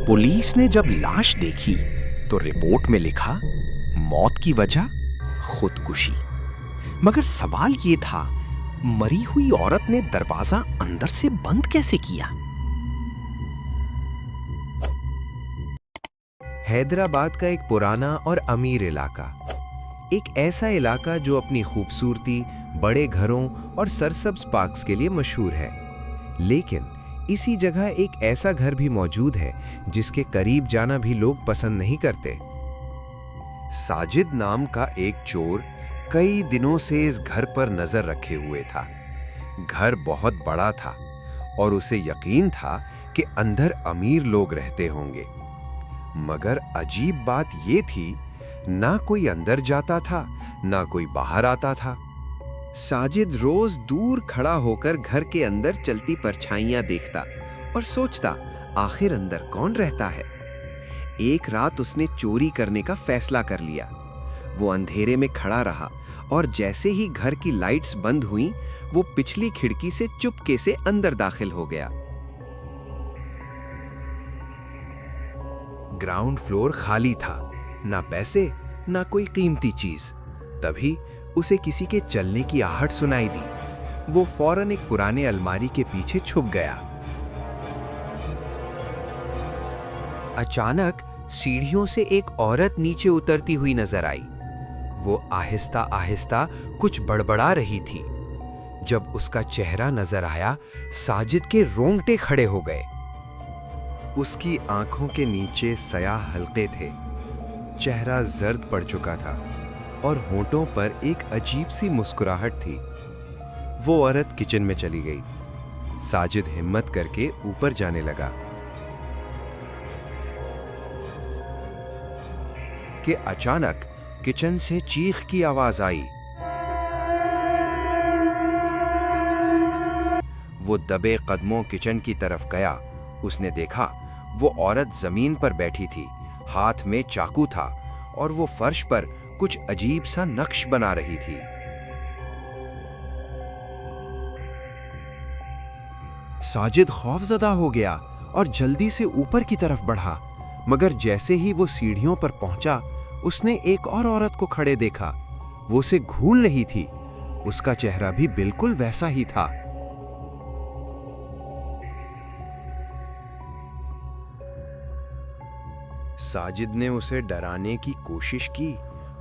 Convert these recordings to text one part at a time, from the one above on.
Police ने जब लाश देखी तो रिपोर्ट में लिखा मौत की वजह खुदकुशी। मगर सवाल यह था, मरी हुई औरत ने दरवाजा अंदर से बंद कैसे किया? हैदराबाद का एक पुराना और अमीर इलाका, एक ऐसा इलाका जो अपनी खूबसूरती, बड़े घरों और सरसब्ज पार्क्स के लिए मशहूर है। लेकिन इसी जगह एक ऐसा घर भी मौजूद है जिसके करीब जाना भी लोग पसंद नहीं करते। साजिद नाम का एक चोर कई दिनों से इस घर पर नजर रखे हुए था। घर बहुत बड़ा था और उसे यकीन था कि अंदर अमीर लोग रहते होंगे। मगर अजीब बात यह थी, ना कोई अंदर जाता था, ना कोई बाहर आता था। साजिद रोज दूर खड़ा होकर घर के अंदर चलती परछाइयां देखता और सोचता, आखिर अंदर कौन रहता है। एक रात उसने चोरी करने का फैसला कर लिया। वो अंधेरे में खड़ा रहा और जैसे ही घर की लाइट्स बंद हुईं, वो पिछली खिड़की से चुपके से अंदर दाखिल हो गया। ग्राउंड फ्लोर खाली था, ना पैसे ना कोई कीमती चीज। तभी उसे किसी के चलने की आहट सुनाई दी। वो फौरन एक पुराने अलमारी के पीछे छुप गया। अचानक सीढ़ियों से एक औरत नीचे उतरती हुई नजर आई। वो आहिस्ता आहिस्ता कुछ बड़बड़ा रही थी। जब उसका चेहरा नजर आया, साजिद के रोंगटे खड़े हो गए। उसकी आंखों के नीचे स्याह हल्के थे, चेहरा जर्द पड़ चुका था और होंठों पर एक अजीब सी मुस्कुराहट थी। वो औरत किचन में चली गई। साजिद हिम्मत करके ऊपर जाने लगा कि अचानक किचन से चीख की आवाज आई। वो दबे कदमों किचन की तरफ गया। उसने देखा वो औरत जमीन पर बैठी थी, हाथ में चाकू था और वो फर्श पर कुछ अजीब सा नक्श बना रही थी। साजिद खौफजदा हो गया और जल्दी से ऊपर की तरफ बढ़ा। मगर जैसे ही वो सीढ़ियों पर पहुंचा, उसने एक और औरत को खड़े देखा। वो उसे घूर रही थी। उसका चेहरा भी बिल्कुल वैसा ही था। साजिद ने उसे डराने की कोशिश की,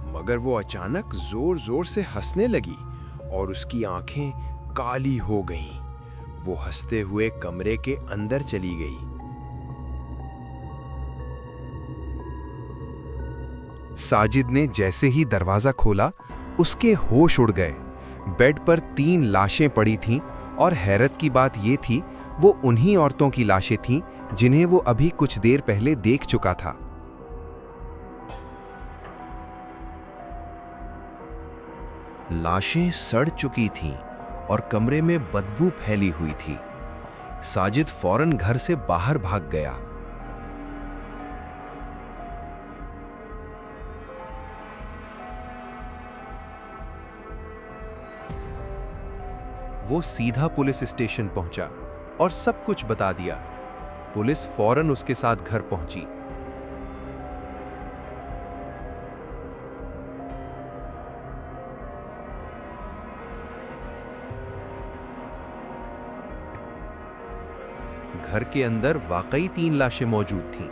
मगर वो अचानक जोर जोर से हंसने लगी और उसकी आंखें काली हो गईं। वो हंसते हुए कमरे के अंदर चली गई। साजिद ने जैसे ही दरवाजा खोला, उसके होश उड़ गए। बेड पर 3 लाशें पड़ी थीं और हैरत की बात यह थी, वो उन्हीं औरतों की लाशें थीं जिन्हें वो अभी कुछ देर पहले देख चुका था। लाशें सड़ चुकी थीं और कमरे में बदबू फैली हुई थी। साजिद फौरन घर से बाहर भाग गया। वो सीधा पुलिस स्टेशन पहुंचा और सब कुछ बता दिया। पुलिस फौरन उसके साथ घर पहुंची। घर के अंदर वाकई 3 लाशें मौजूद थीं।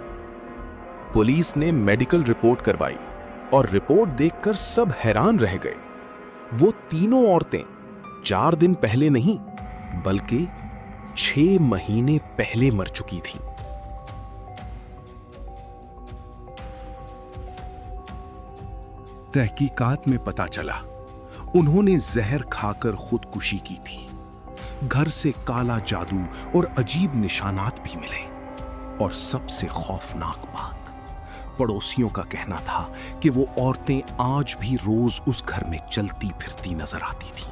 पुलिस ने मेडिकल रिपोर्ट करवाई और रिपोर्ट देखकर सब हैरान रह गए। वो तीनों औरतें 4 दिन पहले नहीं, बल्कि 6 महीने पहले मर चुकी थीं। तहकीकात में पता चला उन्होंने जहर खाकर खुदकुशी की थी। घर से काला जादू और अजीब निशानात भी मिले। और सबसे खौफनाक बात, पड़ोसियों का कहना था कि वो औरतें आज भी रोज उस घर में चलती फिरती नजर आती थीं।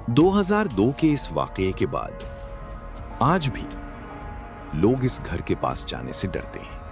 – 2002 के इस वाकये के बाद आज भी लोग इस घर के पास जाने से डरते हैं।